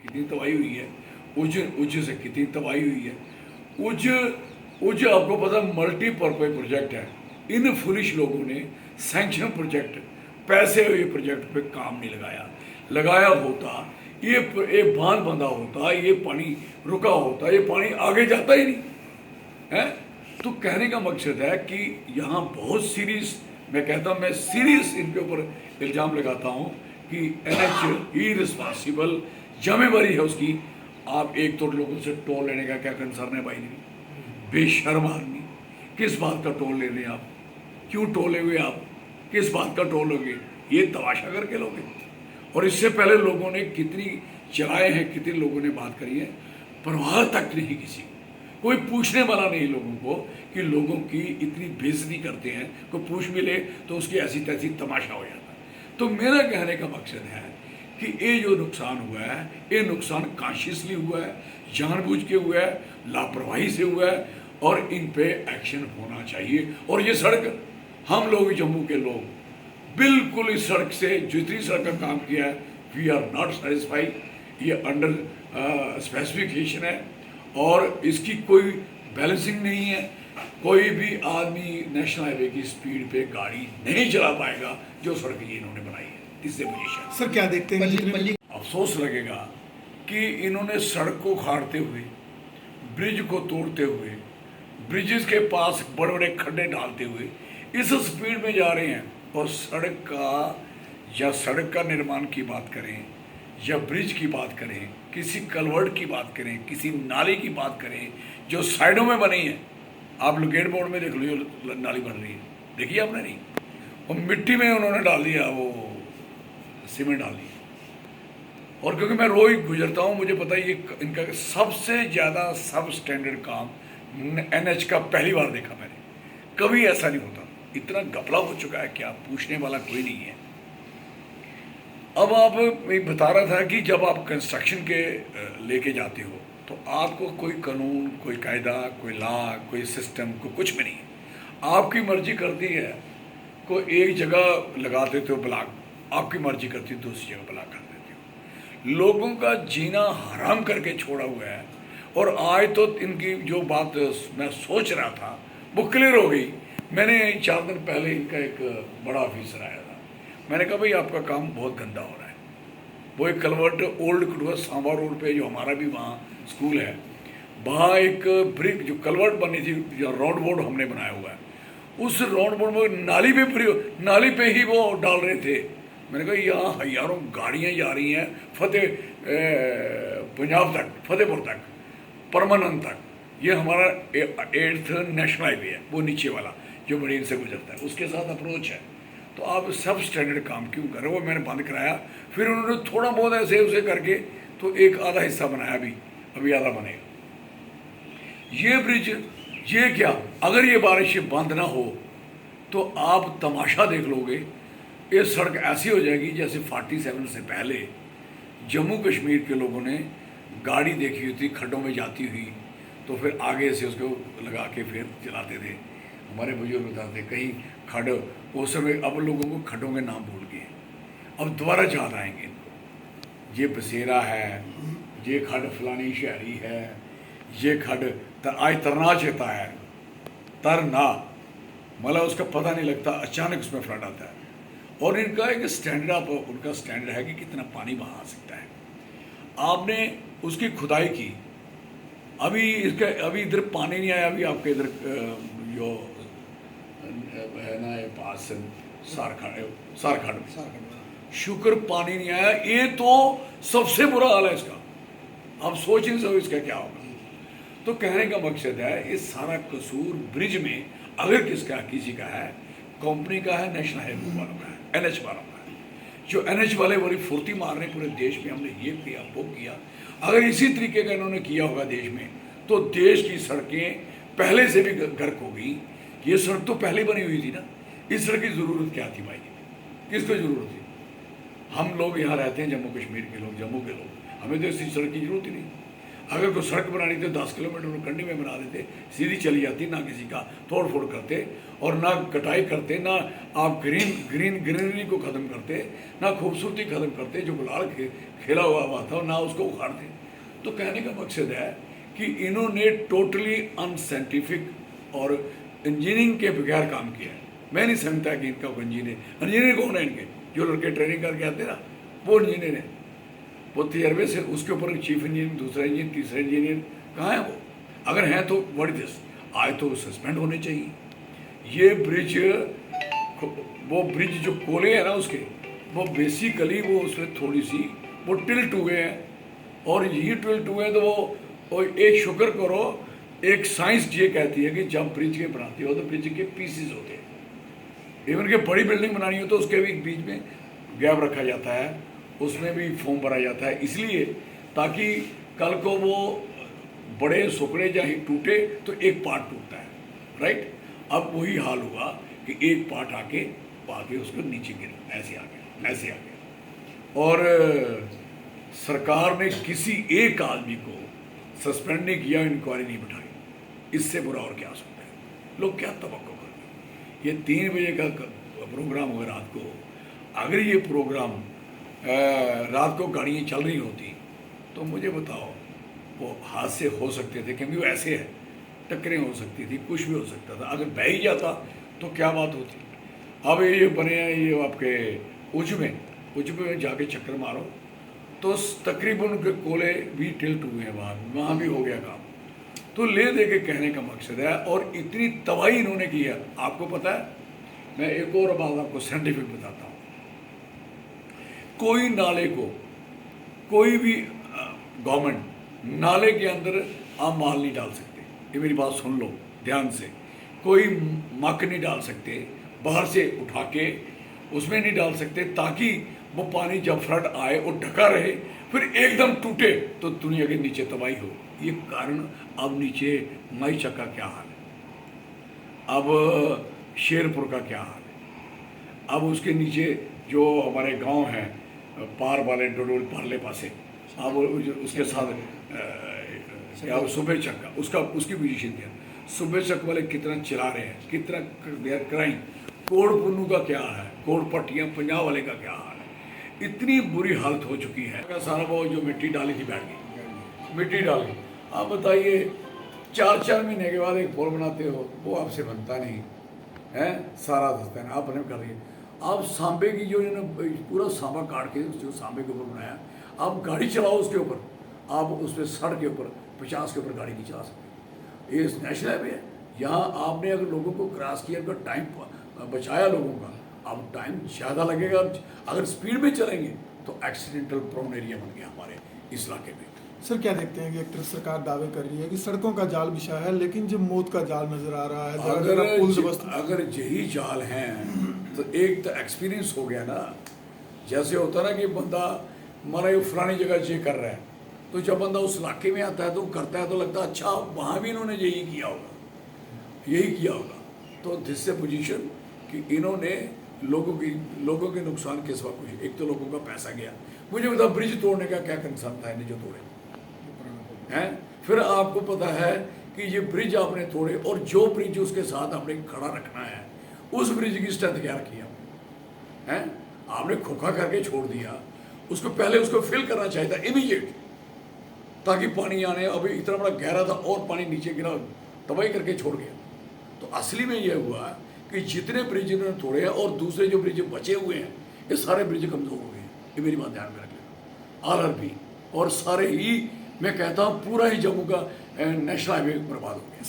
कितनी तबाही हुई है, उज से कितनी तबाही हुई है। उज उज आपको पता मल्टीपर्पज प्रोजेक्ट है। इन फुलिश लोगों ने सैंक्शन प्रोजेक्ट, पैसे हुए प्रोजेक्ट पे काम नहीं लगाया होता, ये बांध बंधा होता, ये पानी रुका होता, ये पानी आगे जाता ही नहीं है। तो कहने का मकसद है कि यहाँ बहुत सीरियस, मैं कहता हूँ, मैं सीरियस इनके ऊपर इल्ज़ाम लगाता हूँ कि NH ही रिस्पॉन्सिबल, जिम्मेवारी है उसकी। आप एक तो लोगों से टोल लेने का क्या कंसर्न है भाई? नहीं, बेशर्म आदमी, किस बात का टोल ले रहे हैं आप? क्यों टोले हुए आप? किस बात का टोल लोगे? ये तमाशा करके लोगे। और इससे पहले लोगों ने कितनी चलाए हैं, कितने लोगों ने बात करी है, परवाह तक नहीं किसी को, कोई पूछने वाला नहीं लोगों को कि लोगों की इतनी बेइज्जती करते हैं। कोई पूछ भी ले तो उसकी ऐसी तैसी तमाशा हो जाता है। तो मेरा कहने का मकसद है कि ये जो नुकसान हुआ है, ये नुकसान कॉन्शियसली हुआ है, जानबूझ के हुआ है, लापरवाही से हुआ है, और इन पे एक्शन होना चाहिए। और ये सड़क, हम लोग जम्मू के लोग बिल्कुल इस सड़क से, जितनी सड़क का काम किया है, वी आर नॉट सेटिस्फाइड। ये अंडर स्पेसिफिकेशन है और इसकी कोई बैलेंसिंग नहीं है। कोई भी आदमी नेशनल हाईवे की स्पीड पे गाड़ी नहीं चला पाएगा जो सड़क ये इन्होंने बनाई है। इससे मुझे सर क्या देखते हैं, अफसोस लगेगा कि इन्होंने सड़क को उखाड़ते हुए, ब्रिज को तोड़ते हुए, ब्रिजेस के पास बड़े बड़े खड्डे डालते हुए इस स्पीड में जा रहे हैं। और सड़क का निर्माण की बात करें या ब्रिज की बात करें, किसी कलवर्ट की बात करें, किसी नाली की बात करें जो साइडों में बनी है, आप लोकेट बोर्ड में देख लो जो नाली बन रही है, देखिए आपने? नहीं, वो मिट्टी में उन्होंने डाल दिया, वो सीमेंट डाल दी। और क्योंकि मैं रोज गुजरता हूँ, मुझे पता है ये इनका सबसे ज़्यादा सब स्टैंडर्ड काम NH का पहली बार देखा मैंने। कभी ऐसा नहीं होता, इतना घपला हो चुका है कि आप पूछने वाला कोई नहीं है। अब आप, मैं बता रहा था कि जब आप कंस्ट्रक्शन के लेके जाते हो तो आपको कोई कानून, कोई कायदा, कोई लॉ, कोई सिस्टम, कोई कुछ भी नहीं है। आपकी मर्जी करती है, कोई एक जगह लगा देते हो ब्लॉक, आपकी मर्जी करती है दूसरी जगह ब्लॉक कर देते हो। लोगों का जीना हराम करके छोड़ा हुआ है। और आज तो इनकी जो बात मैं सोच रहा था वो क्लियर हो गई। मैंने 4 दिन पहले इनका एक बड़ा ऑफिसर आया था, मैंने कहा भाई आपका काम बहुत गंदा हो रहा है। वो एक कलवर्ट ओल्ड कटुआ सांबा रोड पे, जो हमारा भी वहाँ स्कूल है, वहाँ एक ब्रिक जो कलवर्ट बनी थी, जो राउंड बोर्ड हमने बनाया हुआ है, उस राउंड बोर्ड में नाली पे ही वो डाल रहे थे। मैंने कहा यहाँ हजारों गाड़ियाँ जा रही हैं पंजाब तक, फतेहपुर तक, परमानंद तक। ये हमारा 8th नेशनल हाईवे है, वो नीचे वाला जो मरीन से गुजरता है, उसके साथ अप्रोच है। तो आप सब स्टैंडर्ड काम क्यों कर रहे हो? वो मैंने बंद कराया, फिर उन्होंने थोड़ा बहुत ऐसे उसे करके तो एक आधा हिस्सा बनाया, अभी आधा बनेगा। ये ब्रिज, ये क्या, अगर ये बारिश बंद ना हो तो आप तमाशा देख लोगे। ये सड़क ऐसी हो जाएगी जैसे 47 से पहले जम्मू कश्मीर के लोगों ने गाड़ी देखी हुई थी खड्डों में जाती हुई, तो फिर आगे से उसको लगा के फिर चलाते थे। हमारे बुजुर्ग बताते कहीं खड्ड, उस समय अब लोगों को खड्डों के नाम भूल गए, अब दोबारा याद आएंगे इनको। ये बसेरा है, ये खड्ड फलानी शहरी है, ये खड्ड आज तरना चेता है, तरना मतलब उसका पता नहीं लगता, अचानक उसमें फ्लड आता है। और इनका एक स्टैंडर्ड, उनका स्टैंडर्ड है कि कितना पानी वहाँ आ सकता है। आपने उसकी खुदाई की, अभी इधर पानी नहीं आया। अभी आपके इधर जो है ना, ये पास सारखंड शुक्र पानी नहीं आया। ये तो सबसे बुरा हाल है इसका, आप सोच नहीं सकते इसका क्या होगा। तो कहने का मकसद है, ये सारा कसूर ब्रिज में अगर किसी का है, कंपनी का है, नेशनल हाईवे वालों का है, NH वालों का है। जो NH वाले बड़ी फुर्ती मार रहे पूरे देश में, हमने ये किया वो किया। अगर इसी तरीके का इन्होंने किया होगा देश में, तो देश की सड़कें पहले से भी गर्क हो गई। ये सड़क तो पहले बनी हुई थी ना, इस सड़क की ज़रूरत क्या थी भाई? किसको ज़रूरत थी? हम लोग यहाँ रहते हैं, जम्मू कश्मीर के लोग, जम्मू के लोग, हमें तो इसी सड़क की ज़रूरत ही नहीं। अगर कोई सड़क बनानी तो 10 किलोमीटर कंडी में बना देते, सीधी चली जाती, ना किसी का तोड़ फोड़ करते और ना कटाई करते, ना आप ग्रीनरी को ख़त्म करते, ना खूबसूरती ख़त्म करते, जो गुलाल खेला हुआ था ना उसको उखाड़ते। तो कहने का मकसद है कि इन्होंने टोटली अनसाइंटिफिक और इंजीनियरिंग के बगैर काम किया है। मैं नहीं समझता कि इनका इंजीनियर कौन है, इनके जो लड़के ट्रेनिंग करके आते ना वो इंजीनियर है, वो तजर्बे से उसके ऊपर चीफ इंजीनियर, दूसरा इंजीनियर, तीसरा इंजीनियर कहाँ है वो? अगर हैं तो व्हाट इज दिस, आज तो सस्पेंड होने चाहिए। ये ब्रिज, वो ब्रिज जो कोले हैं ना उसके, वो बेसिकली वो उसमें थोड़ी सी वो टिल्ट हुए हैं, और ये टिल्ट हुए तो वो एक शुक्र करो, एक साइंस ये कहती है कि जब ब्रिज के बनाते हो तो ब्रिज के पीसेस होते हैं। इवन के बड़ी बिल्डिंग बनानी हो तो उसके भी बीच में गैप रखा जाता है, उसमें भी फोम भरा जाता है, इसलिए ताकि कल को वो बड़े सुकड़े चाहे टूटे तो एक पार्ट टूटता है, राइट। अब वही हाल हुआ कि एक पार्ट आके उसको नीचे गिरा, ऐसे आ गया। और सरकार ने किसी एक आदमी को सस्पेंड नहीं किया, इंक्वायरी नहीं बिठाई, इससे बुरा और क्या सकता है? लोग क्या तवक्को करते? ये 3 बजे का प्रोग्राम होगा रात को, अगर ये प्रोग्राम रात को गाड़ियाँ चल रही होती तो मुझे बताओ वो हादसे हो सकते थे, क्योंकि वो ऐसे है, टक्करें हो सकती थी, कुछ भी हो सकता था। अगर बह ही जाता तो क्या बात होती। अब ये बने हैं ये आपके उज में जाके चक्कर मारो तो तकरीबन उनके कोले भी टिल्ट हुए हैं, वहाँ भी हो गया काम। तो ले दे के कहने का मकसद है, और इतनी तबाही इन्होंने की है। आपको पता है, मैं एक और बात आपको साइंटिफिक बताता हूँ, कोई नाले को, कोई भी गवर्नमेंट नाले के अंदर आप माल नहीं डाल सकते, ये मेरी बात सुन लो ध्यान से। कोई मक नहीं डाल सकते, बाहर से उठा के उसमें नहीं डाल सकते, ताकि वो पानी जब फ्लड आए और ढका रहे, फिर एकदम टूटे तो दुनिया के नीचे तबाही हो। ये कारण अब नीचे मई चक का क्या हाल है, अब शेरपुर का क्या हाल है, अब उसके नीचे जो हमारे गांव हैं पार वाले डोडोल पारले पासे, अब उसके साथ क्या सुबह चक का उसकी पोजीशन क्या, सुबह चक वाले कितना चिल्ला रहे हैं, कितना देर क्राइम। कोड़ पुन्नू का क्या है, कोड़ पट्टियाँ पंजाब वाले का क्या हाल है, इतनी बुरी हालत हो चुकी है। सारा वो जो मिट्टी डाली थी बैठ गई, मिट्टी डाली। आप बताइए 4 महीने के बाद एक पुल बनाते हो, वो आपसे बनता नहीं है, सारा दस्ता है आप बने कर रही है। आप सांबे की जो इन्होंने पूरा सांबा काट के जो सांबे के ऊपर बनाया, आप गाड़ी चलाओ उसके ऊपर, आप उस पर सड़क के ऊपर 50 के ऊपर गाड़ी नहीं चला सकते। ये नेशनल हाईवे है, यहाँ आपने अगर लोगों को क्रॉस किया, अगर टाइम बचाया लोगों का, अब टाइम ज़्यादा लगेगा। अगर स्पीड में चलेंगे तो एक्सीडेंटल प्रोन एरिया बन गया हमारे इस इलाके में। सर क्या देखते हैं कि एक तरफ सरकार दावे कर रही है कि सड़कों का जाल बिछा है, लेकिन जो मौत का जाल नजर आ रहा है, अगर यही जाल हैं तो एक तो एक्सपीरियंस हो गया ना। जैसे होता ना कि बंदा माना ये फलानी जगह ये कर रहा है, तो जब बंदा उस इलाके में आता है तो करता है तो लगता है अच्छा वहाँ भी इन्होंने यही किया होगा। तो दिस से पोजीशन कि इन्होंने लोगों के नुकसान के सिवा कुछ, एक तो लोगों का पैसा गया। मुझे बताओ ब्रिज तोड़ने का क्या कंसर्न था इन्हें जो तोड़े हैं। फिर आपको पता है कि ये ब्रिज आपने तोड़े, और जो ब्रिज उसके साथ आपने खड़ा रखना है, उस ब्रिज की स्ट्रेंथ क्या रखी है? आपने खोखा करके छोड़ दिया, उसको पहले उसको फिल करना चाहिए था इमीडिएट, ताकि पानी आने। अभी इतना बड़ा गहरा था और पानी नीचे गिरा, तबाही करके छोड़ गया। तो असली में यह हुआ कि जितने ब्रिज इन्होंने तोड़े हैं और दूसरे जो ब्रिज बचे हुए हैं, ये सारे ब्रिज कमज़ोर हो गए हैं। ये मेरी बात ध्यान में रख लेना। RRP और सारे ही, मैं कहता हूँ पूरा ही जम्मू का नेशनल हाईवे बर्बाद हो गया।